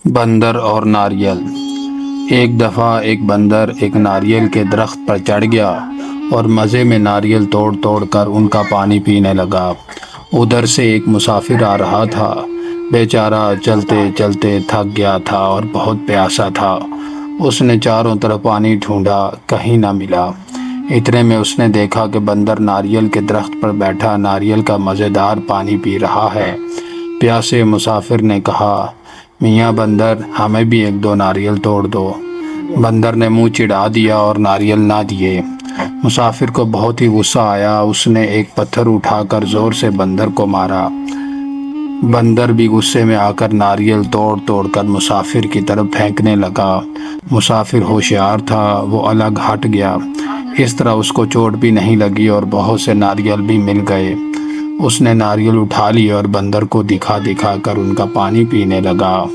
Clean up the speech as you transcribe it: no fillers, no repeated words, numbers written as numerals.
بندر اور ناریل۔ ایک دفعہ ایک بندر ایک ناریل کے درخت پر چڑھ گیا اور مزے میں ناریل توڑ توڑ کر ان کا پانی پینے لگا۔ ادھر سے ایک مسافر آ رہا تھا۔ بیچارہ چلتے چلتے تھک گیا تھا اور بہت پیاسا تھا۔ اس نے چاروں طرف پانی ڈھونڈا، کہیں نہ ملا۔ اتنے میں اس نے دیکھا کہ بندر ناریل کے درخت پر بیٹھا ناریل کا مزیدار پانی پی رہا ہے۔ پیاسے مسافر نے کہا، میاں بندر، ہمیں بھی ایک دو ناریل توڑ دو۔ بندر نے منہ چڑھا دیا اور ناریل نہ دیے۔ مسافر کو بہت ہی غصہ آیا۔ اس نے ایک پتھر اٹھا کر زور سے بندر کو مارا۔ بندر بھی غصے میں آ کر ناریل توڑ توڑ کر مسافر کی طرف پھینکنے لگا۔ مسافر ہوشیار تھا، وہ الگ ہٹ گیا۔ اس طرح اس کو چوٹ بھی نہیں لگی اور بہت سے ناریل بھی مل گئے۔ اس نے ناریل اٹھا لی اور بندر کو دکھا دکھا کر ان کا پانی پینے لگا۔